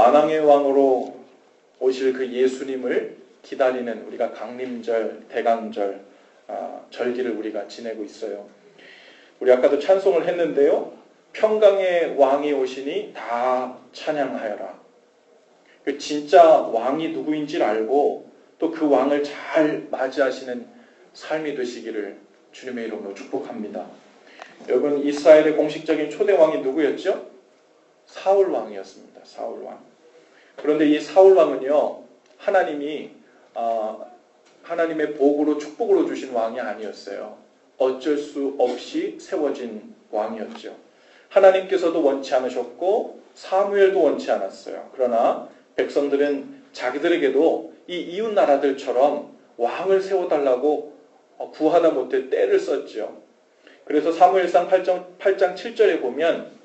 만왕의 왕으로 오실 그 예수님을 기다리는 우리가 강림절, 대강절, 절기를 우리가 지내고 있어요. 우리 아까도 찬송을 했는데요. 평강의 왕이 오시니 다 찬양하여라. 진짜 왕이 누구인지를 알고 또 그 왕을 잘 맞이하시는 삶이 되시기를 주님의 이름으로 축복합니다. 여러분, 이스라엘의 공식적인 초대 왕이 누구였죠? 사울 왕이었습니다. 사울 왕. 그런데 이 사울 왕은요, 하나님의 복으로 축복으로 주신 왕이 아니었어요. 어쩔 수 없이 세워진 왕이었죠. 하나님께서도 원치 않으셨고 사무엘도 원치 않았어요. 그러나 백성들은 자기들에게도 이 이웃 나라들처럼 왕을 세워달라고 구하다 못해 떼를 썼죠. 그래서 사무엘상 8장 7절에 보면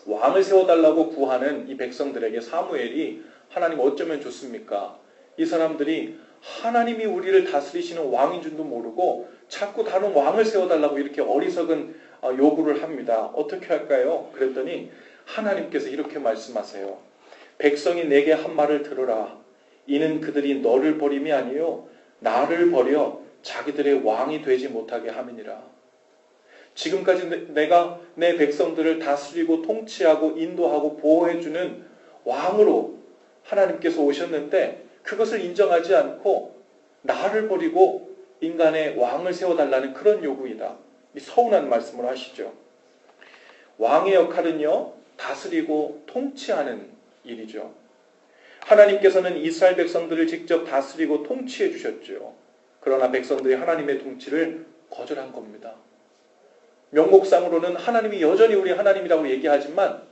왕을 세워달라고 구하는 이 백성들에게 사무엘이 하나님 어쩌면 좋습니까? 이 사람들이 하나님이 우리를 다스리시는 왕인 줄도 모르고 자꾸 다른 왕을 세워달라고 이렇게 어리석은 요구를 합니다. 어떻게 할까요? 그랬더니 하나님께서 이렇게 말씀하세요. 백성이 내게 한 말을 들으라. 이는 그들이 너를 버림이 아니요 나를 버려 자기들의 왕이 되지 못하게 함이니라. 지금까지 내가 내 백성들을 다스리고 통치하고 인도하고 보호해주는 왕으로 하나님께서 오셨는데 그것을 인정하지 않고 나를 버리고 인간의 왕을 세워달라는 그런 요구이다. 이 서운한 말씀을 하시죠. 왕의 역할은요, 다스리고 통치하는 일이죠. 하나님께서는 이스라엘 백성들을 직접 다스리고 통치해 주셨죠. 그러나 백성들이 하나님의 통치를 거절한 겁니다. 명목상으로는 하나님이 여전히 우리 하나님이라고 얘기하지만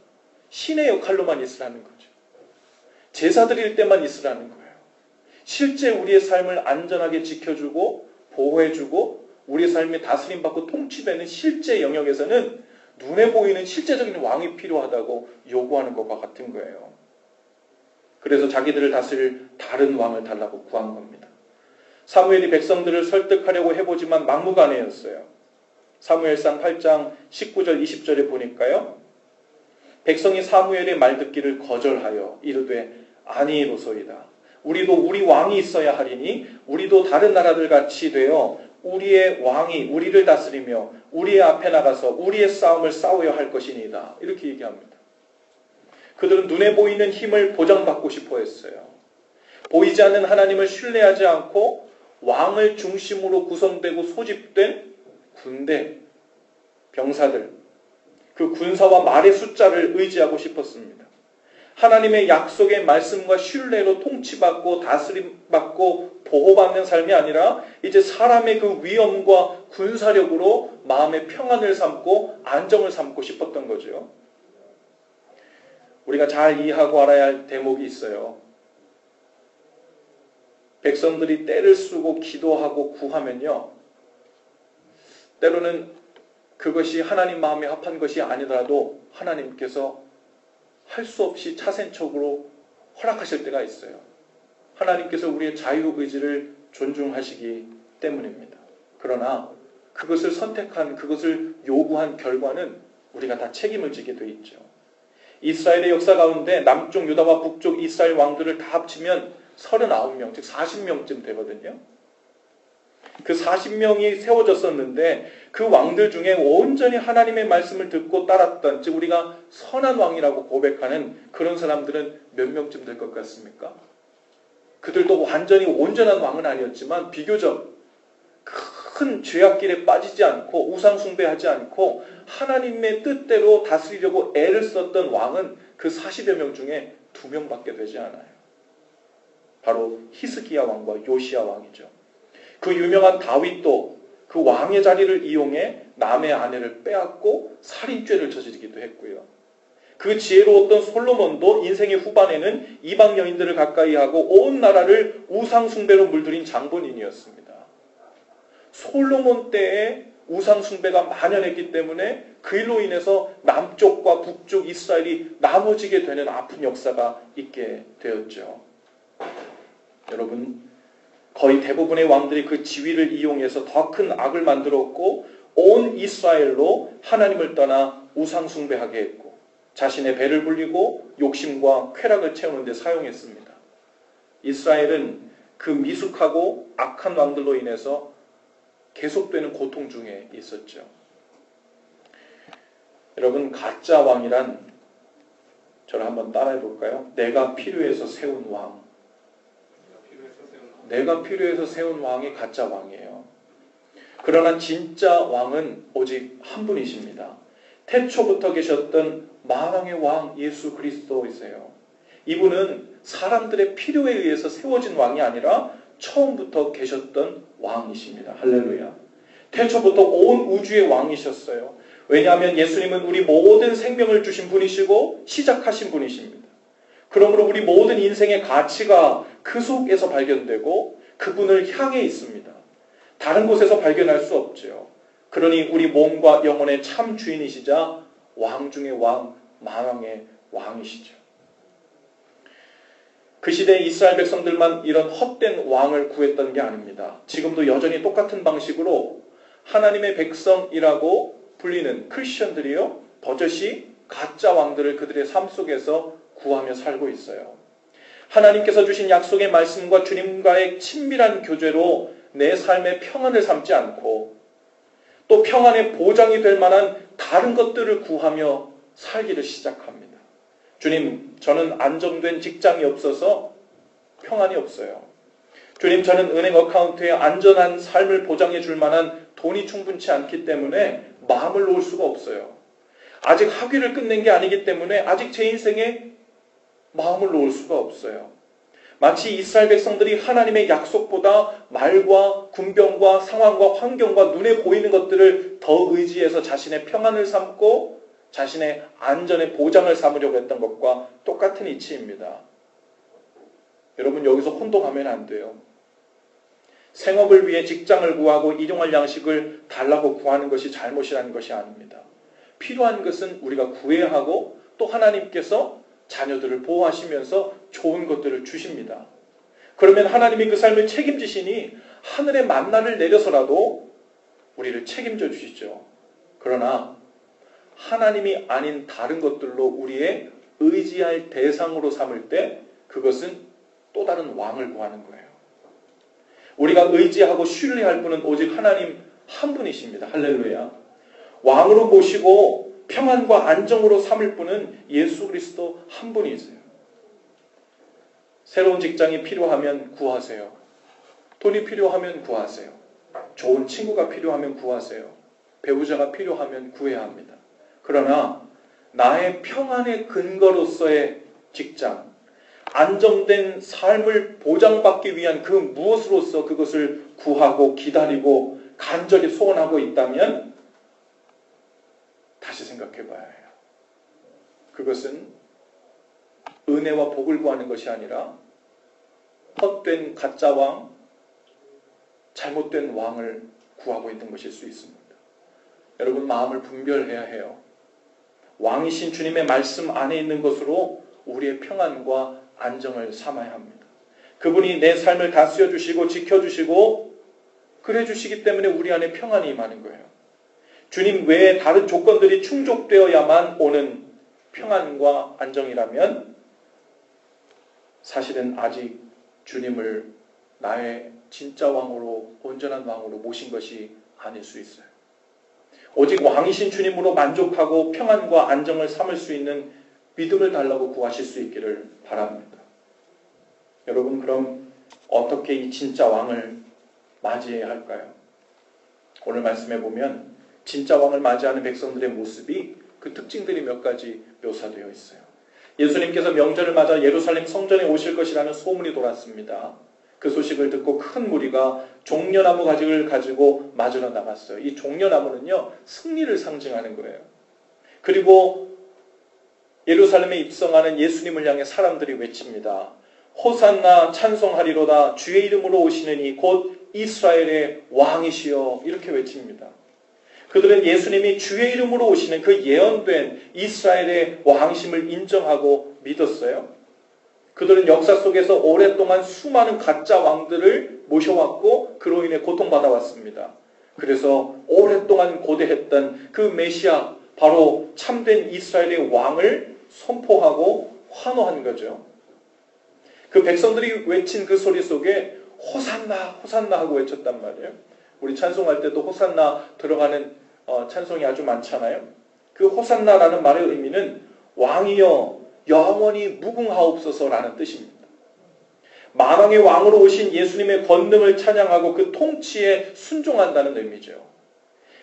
신의 역할로만 있으라는 거죠. 제사 드릴 때만 있으라는 거예요. 실제 우리의 삶을 안전하게 지켜주고 보호해주고 우리의 삶이 다스림받고 통치되는 실제 영역에서는 눈에 보이는 실제적인 왕이 필요하다고 요구하는 것과 같은 거예요. 그래서 자기들을 다스릴 다른 왕을 달라고 구한 겁니다. 사무엘이 백성들을 설득하려고 해보지만 막무가내였어요. 사무엘상 8장 19절 20절에 보니까요. 백성이 사무엘의 말 듣기를 거절하여 이르되 아니로소이다. 우리도 우리 왕이 있어야 하리니 우리도 다른 나라들 같이 되어 우리의 왕이 우리를 다스리며 우리의 앞에 나가서 우리의 싸움을 싸워야 할 것이니이다. 이렇게 얘기합니다. 그들은 눈에 보이는 힘을 보장받고 싶어 했어요. 보이지 않는 하나님을 신뢰하지 않고 왕을 중심으로 구성되고 소집된 군대, 병사들, 그 군사와 말의 숫자를 의지하고 싶었습니다. 하나님의 약속의 말씀과 신뢰로 통치받고 다스림받고 보호받는 삶이 아니라 이제 사람의 그 위엄과 군사력으로 마음의 평안을 삼고 안정을 삼고 싶었던 거죠. 우리가 잘 이해하고 알아야 할 대목이 있어요. 백성들이 떼를 쓰고 기도하고 구하면요. 때로는 그것이 하나님 마음에 합한 것이 아니더라도 하나님께서 할 수 없이 차선적으로 허락하실 때가 있어요. 하나님께서 우리의 자유의지를 존중하시기 때문입니다. 그러나 그것을 선택한, 그것을 요구한 결과는 우리가 다 책임을 지게 돼 있죠. 이스라엘의 역사 가운데 남쪽 유다와 북쪽 이스라엘 왕들을 다 합치면 39명, 즉 40명쯤 되거든요. 그 40명이 세워졌었는데 그 왕들 중에 온전히 하나님의 말씀을 듣고 따랐던, 즉 우리가 선한 왕이라고 고백하는 그런 사람들은 몇 명쯤 될 것 같습니까? 그들도 완전히 온전한 왕은 아니었지만 비교적 큰 죄악길에 빠지지 않고 우상 숭배하지 않고 하나님의 뜻대로 다스리려고 애를 썼던 왕은 그 40여 명 중에 2명밖에 되지 않아요. 바로 히스기야 왕과 요시야 왕이죠. 그 유명한 다윗도 그 왕의 자리를 이용해 남의 아내를 빼앗고 살인죄를 저지르기도 했고요. 그 지혜로웠던 솔로몬도 인생의 후반에는 이방 여인들을 가까이 하고 온 나라를 우상 숭배로 물들인 장본인이었습니다. 솔로몬 때에 우상 숭배가 만연했기 때문에 그 일로 인해서 남쪽과 북쪽 이스라엘이 나눠지게 되는 아픈 역사가 있게 되었죠. 여러분, 거의 대부분의 왕들이 그 지위를 이용해서 더 큰 악을 만들었고 온 이스라엘로 하나님을 떠나 우상 숭배하게 했고 자신의 배를 불리고 욕심과 쾌락을 채우는 데 사용했습니다. 이스라엘은 그 미숙하고 악한 왕들로 인해서 계속되는 고통 중에 있었죠. 여러분, 가짜 왕이란, 저를 한번 따라해 볼까요? 내가 필요해서 세운 왕. 내가 필요해서 세운 왕이 가짜 왕이에요. 그러나 진짜 왕은 오직 한 분이십니다. 태초부터 계셨던 만왕의 왕 예수 그리스도이세요. 이분은 사람들의 필요에 의해서 세워진 왕이 아니라 처음부터 계셨던 왕이십니다. 할렐루야. 태초부터 온 우주의 왕이셨어요. 왜냐하면 예수님은 우리 모든 생명을 주신 분이시고 시작하신 분이십니다. 그러므로 우리 모든 인생의 가치가 그 속에서 발견되고 그분을 향해 있습니다. 다른 곳에서 발견할 수 없죠. 그러니 우리 몸과 영혼의 참 주인이시자 왕 중의 왕, 만왕의 왕이시죠. 그 시대에 이스라엘 백성들만 이런 헛된 왕을 구했던 게 아닙니다. 지금도 여전히 똑같은 방식으로 하나님의 백성이라고 불리는 크리스천들이요, 버젓이 가짜 왕들을 그들의 삶 속에서 구하며 살고 있어요. 하나님께서 주신 약속의 말씀과 주님과의 친밀한 교제로 내 삶의 평안을 삼지 않고 또 평안의 보장이 될 만한 다른 것들을 구하며 살기를 시작합니다. 주님, 저는 안정된 직장이 없어서 평안이 없어요. 주님, 저는 은행 어카운트에 안전한 삶을 보장해 줄 만한 돈이 충분치 않기 때문에 마음을 놓을 수가 없어요. 아직 학위를 끝낸 게 아니기 때문에 아직 제 인생에 마음을 놓을 수가 없어요. 마치 이스라엘 백성들이 하나님의 약속보다 말과 군병과 상황과 환경과 눈에 보이는 것들을 더 의지해서 자신의 평안을 삼고 자신의 안전의 보장을 삼으려고 했던 것과 똑같은 이치입니다. 여러분, 여기서 혼동하면 안 돼요. 생업을 위해 직장을 구하고 일용할 양식을 달라고 구하는 것이 잘못이라는 것이 아닙니다. 필요한 것은 우리가 구해야 하고 또 하나님께서 자녀들을 보호하시면서 좋은 것들을 주십니다. 그러면 하나님이 그 삶을 책임지시니 하늘의 만나를 내려서라도 우리를 책임져 주시죠. 그러나 하나님이 아닌 다른 것들로 우리의 의지할 대상으로 삼을 때 그것은 또 다른 왕을 구하는 거예요. 우리가 의지하고 신뢰할 분은 오직 하나님 한 분이십니다. 할렐루야. 왕으로 모시고 평안과 안정으로 삼을 분은 예수 그리스도 한 분이세요. 새로운 직장이 필요하면 구하세요. 돈이 필요하면 구하세요. 좋은 친구가 필요하면 구하세요. 배우자가 필요하면 구해야 합니다. 그러나 나의 평안의 근거로서의 직장, 안정된 삶을 보장받기 위한 그 무엇으로서 그것을 구하고 기다리고 간절히 소원하고 있다면 다시 생각해 봐야 해요. 그것은 은혜와 복을 구하는 것이 아니라 헛된 가짜 왕, 잘못된 왕을 구하고 있는 것일 수 있습니다. 여러분, 마음을 분별해야 해요. 왕이신 주님의 말씀 안에 있는 것으로 우리의 평안과 안정을 삼아야 합니다. 그분이 내 삶을 다스려 주시고 지켜주시고 그래 주시기 때문에 우리 안에 평안이 임하는 거예요. 주님 외에 다른 조건들이 충족되어야만 오는 평안과 안정이라면 사실은 아직 주님을 나의 진짜 왕으로, 온전한 왕으로 모신 것이 아닐 수 있어요. 오직 왕이신 주님으로 만족하고 평안과 안정을 삼을 수 있는 믿음을 달라고 구하실 수 있기를 바랍니다. 여러분, 그럼 어떻게 이 진짜 왕을 맞이해야 할까요? 오늘 말씀해 보면 진짜 왕을 맞이하는 백성들의 모습이 그 특징들이 몇 가지 묘사되어 있어요. 예수님께서 명절을 맞아 예루살렘 성전에 오실 것이라는 소문이 돌았습니다. 그 소식을 듣고 큰 무리가 종려나무 가지를 가지고 맞으러 나갔어요. 이 종려나무는요, 승리를 상징하는 거예요. 그리고 예루살렘에 입성하는 예수님을 향해 사람들이 외칩니다. 호산나 찬송하리로다, 주의 이름으로 오시는 이 곧 이스라엘의 왕이시여, 이렇게 외칩니다. 그들은 예수님이 주의 이름으로 오시는 그 예언된 이스라엘의 왕심을 인정하고 믿었어요. 그들은 역사 속에서 오랫동안 수많은 가짜 왕들을 모셔왔고 그로 인해 고통받아왔습니다. 그래서 오랫동안 고대했던 그 메시아, 바로 참된 이스라엘의 왕을 선포하고 환호한 거죠. 그 백성들이 외친 그 소리 속에 호산나 호산나 하고 외쳤단 말이에요. 우리 찬송할 때도 호산나 들어가는 찬송이 아주 많잖아요. 그 호산나라는 말의 의미는 왕이여 영원히 무궁하옵소서라는 뜻입니다. 만왕의 왕으로 오신 예수님의 권능을 찬양하고 그 통치에 순종한다는 의미죠.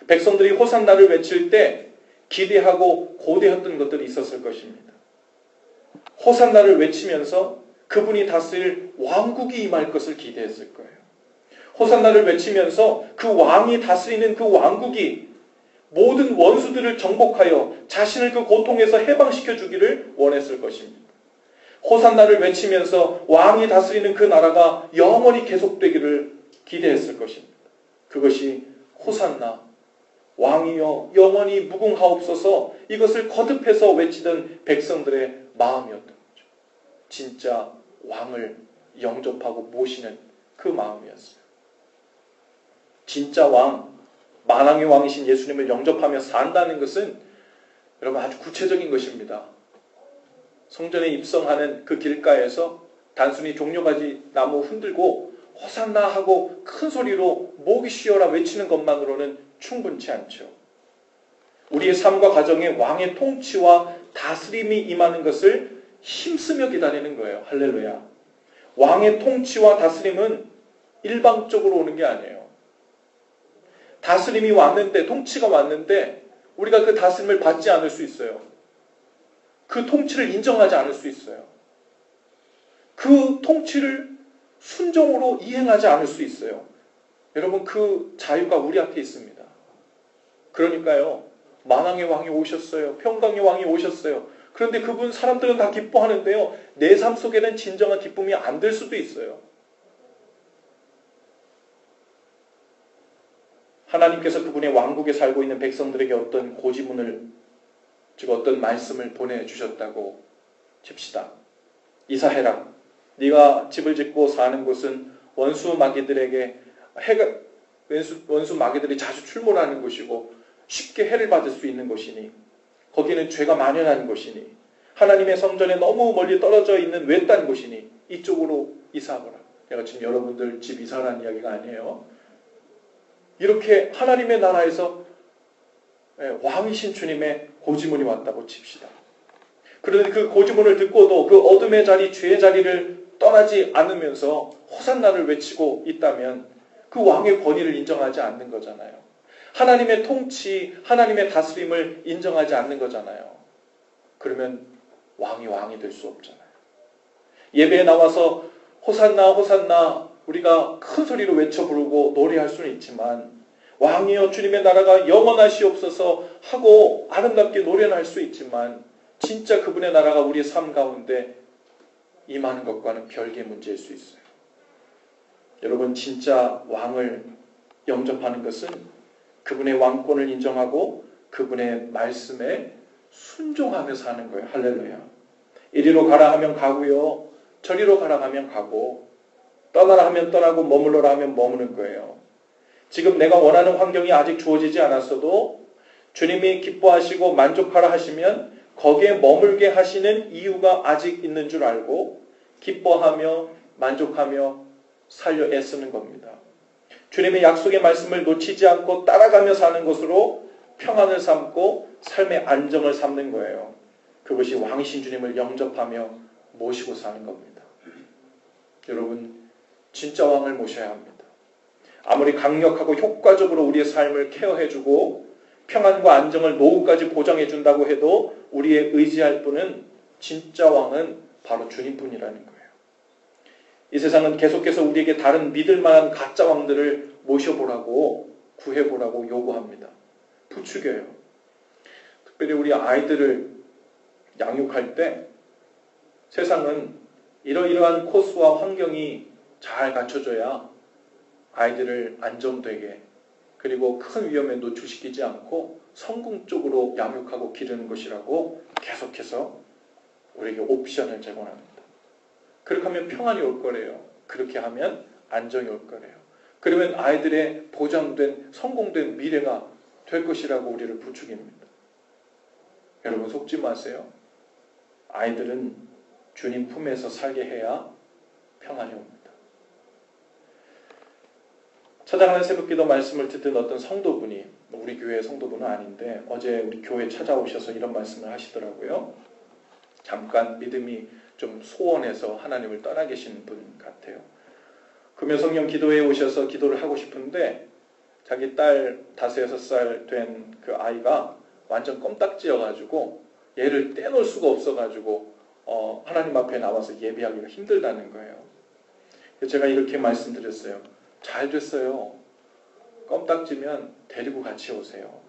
백성들이 호산나를 외칠 때 기대하고 고대했던 것들이 있었을 것입니다. 호산나를 외치면서 그분이 다스릴 왕국이 임할 것을 기대했을 거예요. 호산나를 외치면서 그 왕이 다스리는 그 왕국이 모든 원수들을 정복하여 자신을 그 고통에서 해방시켜 주기를 원했을 것입니다. 호산나를 외치면서 왕이 다스리는 그 나라가 영원히 계속되기를 기대했을 것입니다. 그것이 호산나, 왕이여 영원히 무궁하옵소서, 이것을 거듭해서 외치던 백성들의 마음이었던 거죠. 진짜 왕을 영접하고 모시는 그 마음이었어요. 진짜 왕, 만왕의 왕이신 예수님을 영접하며 산다는 것은 여러분 아주 구체적인 것입니다. 성전에 입성하는 그 길가에서 단순히 종려가지 나무 흔들고 호산나 하고 큰 소리로 목이 쉬어라 외치는 것만으로는 충분치 않죠. 우리의 삶과 가정에 왕의 통치와 다스림이 임하는 것을 힘쓰며 기다리는 거예요. 할렐루야. 왕의 통치와 다스림은 일방적으로 오는 게 아니에요. 다스림이 왔는데, 통치가 왔는데 우리가 그 다스림을 받지 않을 수 있어요. 그 통치를 인정하지 않을 수 있어요. 그 통치를 순종으로 이행하지 않을 수 있어요. 여러분, 그 자유가 우리 앞에 있습니다. 그러니까요, 만왕의 왕이 오셨어요. 평강의 왕이 오셨어요. 그런데 그분 사람들은 다 기뻐하는데요, 내 삶 속에는 진정한 기쁨이 안 될 수도 있어요. 하나님께서 그분의 왕국에 살고 있는 백성들에게 어떤 고지문을, 즉 어떤 말씀을 보내주셨다고 칩시다. 이사해라. 네가 집을 짓고 사는 곳은 원수 마귀들에게 원수 마귀들이 자주 출몰하는 곳이고 쉽게 해를 받을 수 있는 곳이니, 거기는 죄가 만연한 곳이니, 하나님의 성전에 너무 멀리 떨어져 있는 외딴 곳이니 이쪽으로 이사하거라. 내가 지금 여러분들 집 이사하라는 이야기가 아니에요. 이렇게 하나님의 나라에서 왕이신 주님의 고지문이 왔다고 칩시다. 그런데 그 고지문을 듣고도 그 어둠의 자리, 죄의 자리를 떠나지 않으면서 호산나를 외치고 있다면 그 왕의 권위를 인정하지 않는 거잖아요. 하나님의 통치, 하나님의 다스림을 인정하지 않는 거잖아요. 그러면 왕이 될 수 없잖아요. 예배에 나와서 호산나 호산나 우리가 큰 소리로 외쳐 부르고 노래할 수는 있지만, 왕이여 주님의 나라가 영원하시옵소서 하고 아름답게 노래는 할 수 있지만, 진짜 그분의 나라가 우리의 삶 가운데 임하는 것과는 별개의 문제일 수 있어요. 여러분, 진짜 왕을 영접하는 것은 그분의 왕권을 인정하고 그분의 말씀에 순종하며 사는 거예요. 할렐루야. 이리로 가라 하면 가고요, 저리로 가라 하면 가고, 떠나라 하면 떠나고 머물러라 하면 머무는 거예요. 지금 내가 원하는 환경이 아직 주어지지 않았어도 주님이 기뻐하시고 만족하라 하시면 거기에 머물게 하시는 이유가 아직 있는 줄 알고 기뻐하며 만족하며 살려 애쓰는 겁니다. 주님의 약속의 말씀을 놓치지 않고 따라가며 사는 것으로 평안을 삼고 삶의 안정을 삼는 거예요. 그것이 왕이신 주님을 영접하며 모시고 사는 겁니다. 여러분, 진짜 왕을 모셔야 합니다. 아무리 강력하고 효과적으로 우리의 삶을 케어해주고 평안과 안정을 노후까지 보장해준다고 해도 우리의 의지할 분은, 진짜 왕은 바로 주님뿐이라는 거예요. 이 세상은 계속해서 우리에게 다른 믿을 만한 가짜 왕들을 모셔보라고, 구해보라고 요구합니다. 부추겨요. 특별히 우리 아이들을 양육할 때 세상은 이러이러한 코스와 환경이 잘 갖춰져야 아이들을 안정되게, 그리고 큰 위험에 노출시키지 않고 성공적으로 양육하고 기르는 것이라고 계속해서 우리에게 옵션을 제공합니다. 그렇게 하면 평안이 올 거래요. 그렇게 하면 안정이 올 거래요. 그러면 아이들의 보장된, 성공된 미래가 될 것이라고 우리를 부추깁니다. 여러분 속지 마세요. 아이들은 주님 품에서 살게 해야 평안이 옵니다. 찾아가는 새벽기도 말씀을 듣던 어떤 성도분이, 우리 교회 성도분은 아닌데 어제 우리 교회 찾아오셔서 이런 말씀을 하시더라고요. 잠깐 믿음이 좀 소원해서 하나님을 떠나 계신 분 같아요. 금요성령 기도회에 오셔서 기도를 하고 싶은데 자기 딸 5-6살 된 그 아이가 완전 껌딱지여가지고 얘를 떼놓을 수가 없어가지고 하나님 앞에 나와서 예배하기가 힘들다는 거예요. 제가 이렇게 말씀드렸어요. 잘 됐어요. 껌딱지면 데리고 같이 오세요.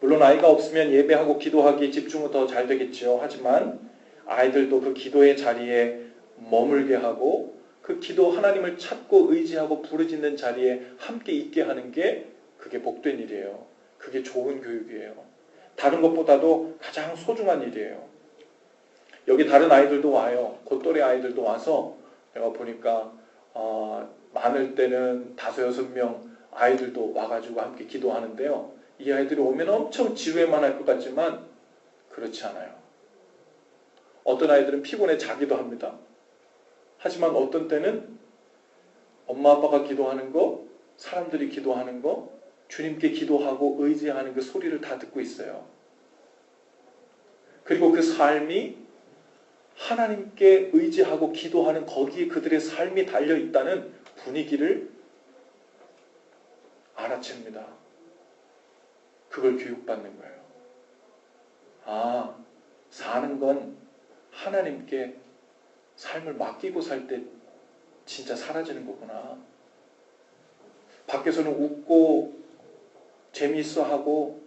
물론 아이가 없으면 예배하고 기도하기 집중은 더 잘 되겠죠. 하지만 아이들도 그 기도의 자리에 머물게 하고 그 기도 하나님을 찾고 의지하고 부르짖는 자리에 함께 있게 하는 게 그게 복된 일이에요. 그게 좋은 교육이에요. 다른 것보다도 가장 소중한 일이에요. 여기 다른 아이들도 와요. 그 또래 아이들도 와서 내가 보니까 많을 때는 5-6명 아이들도 와가지고 함께 기도하는데요. 이 아이들이 오면 엄청 지루해만 할 것 같지만 그렇지 않아요. 어떤 아이들은 피곤해 자기도 합니다. 하지만 어떤 때는 엄마 아빠가 기도하는 거, 사람들이 기도하는 거, 주님께 기도하고 의지하는 그 소리를 다 듣고 있어요. 그리고 그 삶이 하나님께 의지하고 기도하는 거기에 그들의 삶이 달려있다는 분위기를 알아챕니다. 그걸 교육받는 거예요. 아, 사는 건 하나님께 삶을 맡기고 살 때 진짜 사라지는 거구나. 밖에서는 웃고 재미있어하고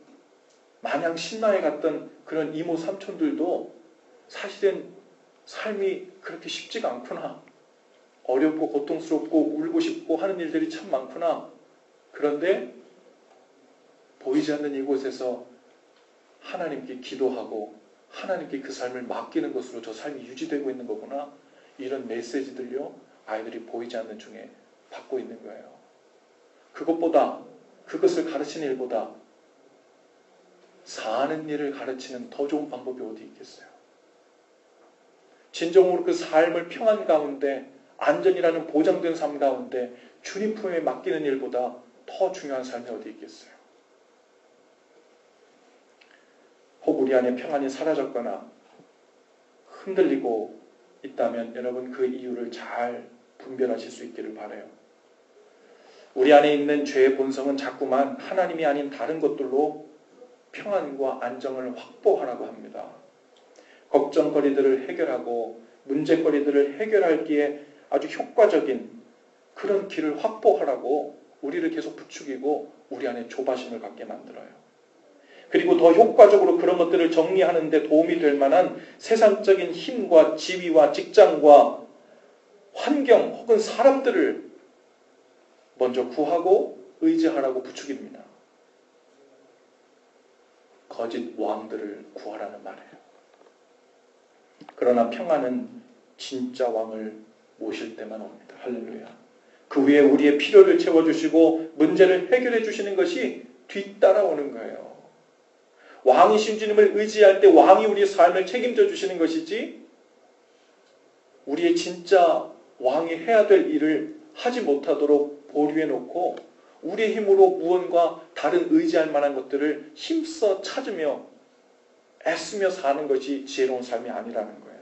마냥 신나게 갔던 그런 이모 삼촌들도 사실은 삶이 그렇게 쉽지가 않구나. 어렵고 고통스럽고 울고 싶고 하는 일들이 참 많구나. 그런데 보이지 않는 이곳에서 하나님께 기도하고 하나님께 그 삶을 맡기는 것으로 저 삶이 유지되고 있는 거구나. 이런 메시지들요, 아이들이 보이지 않는 중에 받고 있는 거예요. 그것보다, 그것을 가르치는 일보다 사는 일을 가르치는 더 좋은 방법이 어디 있겠어요? 진정으로 그 삶을 평안 가운데, 안전이라는 보장된 삶 가운데 주님 품에 맡기는 일보다 더 중요한 삶이 어디 있겠어요? 혹 우리 안에 평안이 사라졌거나 흔들리고 있다면 여러분 그 이유를 잘 분별하실 수 있기를 바라요. 우리 안에 있는 죄의 본성은 자꾸만 하나님이 아닌 다른 것들로 평안과 안정을 확보하라고 합니다. 걱정거리들을 해결하고 문제거리들을 해결하기에 아주 효과적인 그런 길을 확보하라고 우리를 계속 부추기고 우리 안에 조바심을 갖게 만들어요. 그리고 더 효과적으로 그런 것들을 정리하는 데 도움이 될 만한 세상적인 힘과 지위와 직장과 환경 혹은 사람들을 먼저 구하고 의지하라고 부추깁니다. 거짓 왕들을 구하라는 말이에요. 그러나 평안은 진짜 왕을 모실 때만 옵니다. 할렐루야. 그 위에 우리의 필요를 채워주시고 문제를 해결해 주시는 것이 뒤따라오는 거예요. 왕이신 주님을 의지할 때 왕이 우리의 삶을 책임져 주시는 것이지 우리의 진짜 왕이 해야 될 일을 하지 못하도록 보류해 놓고 우리의 힘으로 무언가 다른 의지할 만한 것들을 힘써 찾으며 애쓰며 사는 것이 지혜로운 삶이 아니라는 거예요.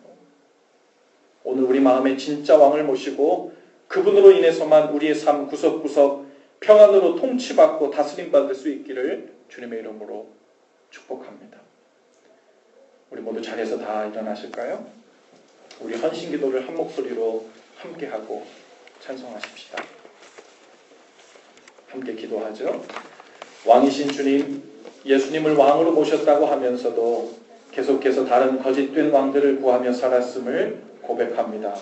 오늘 우리 마음에 진짜 왕을 모시고 그분으로 인해서만 우리의 삶 구석구석 평안으로 통치받고 다스림받을 수 있기를 주님의 이름으로 축복합니다. 우리 모두 자리에서 다 일어나실까요? 우리 헌신기도를 한 목소리로 함께하고 찬송하십시다. 함께 기도하죠. 왕이신 주님, 예수님을 왕으로 모셨다고 하면서도 계속해서 다른 거짓된 왕들을 구하며 살았음을 고백합니다.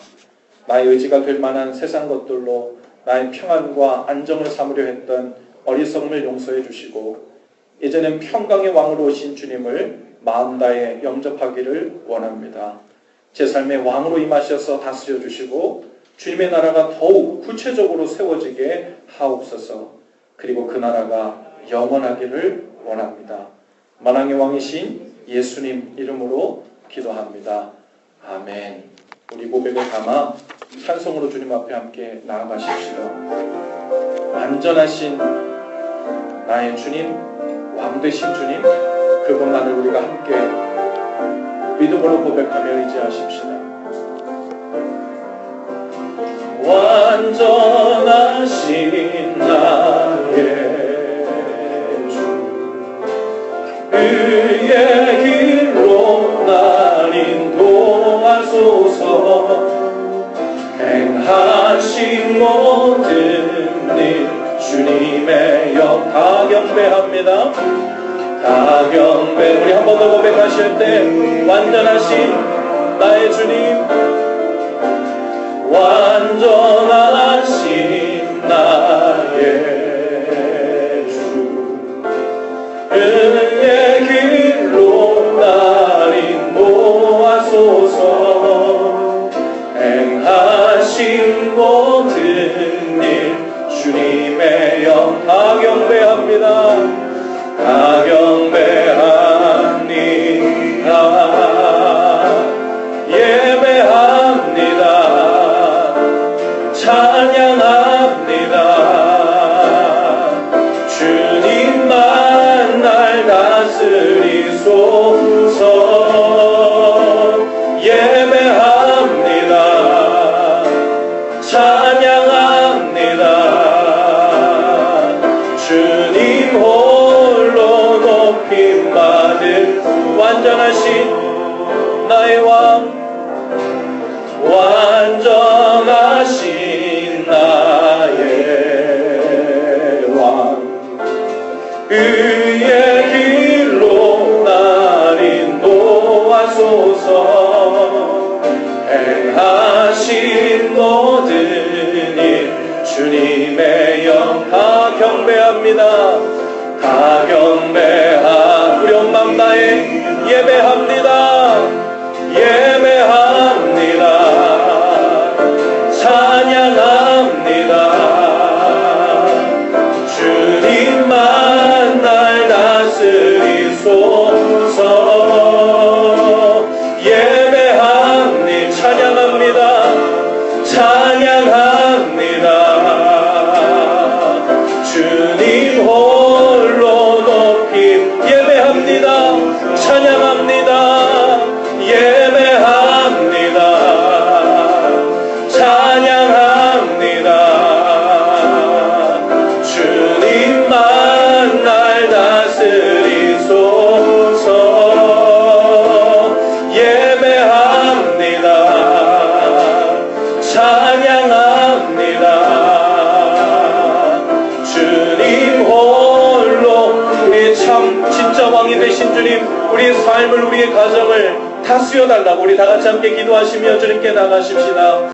나의 의지가 될 만한 세상 것들로 나의 평안과 안정을 삼으려 했던 어리석음을 용서해 주시고 이제는 평강의 왕으로 오신 주님을 마음 다해 영접하기를 원합니다. 제 삶의 왕으로 임하셔서 다스려 주시고 주님의 나라가 더욱 구체적으로 세워지게 하옵소서. 그리고 그 나라가 영원하기를 원합니다. 만왕의 왕이신 예수님 이름으로 기도합니다. 아멘. 우리 고백을 담아 찬송으로 주님 앞에 함께 나아가십시다. 완전하신 나의 주님, 왕 되신 주님, 그분만을 우리가 함께 믿음으로 고백하며 의지하십시다. 완전하신 나의 주, 그의 길로 날 인도하소서. 행하신 모든 일 주님의 영 다 경배합니다. 다 경배. 우리 한 번 더 고백하실 때 완전하신 나의 주님, 완전하신 나의 주, 그의 길로 날 인도하소서. 행하신 모든 일 주님의 영 다 경배합니다. 다 경배합니다. 예배합니다. 찬양합니다. 주님만 날 다스리소서. 예배합니다. 찬양합니다. 주님 홀로 높임받을 완전하신 나의 왕, 완전하신 나의 왕, 그의 길로 날 인도하소서. 행하신 모든 일 주님의 영 다 경배합니다. 다 경배하. 우리 온 마음 다해 예배합니다. 예배합니다. 찬양합니다. 주님만 날 다스리소서. 예배합니다. 찬양합니다. 찬양합니다. 주님 홀로 높이 예배합니다. 찬양합니다. 예배합니다. 찬양합니다. 주님만 날 다스리소서. 예배합니다. 찬양합니다. 주님 홀로 우리 참 진짜 왕이 되신 주님, 우리의 삶을, 우리의 가정을 다스려달라고 우리 다같이 함께 기도하시며 주님께 나가십시다.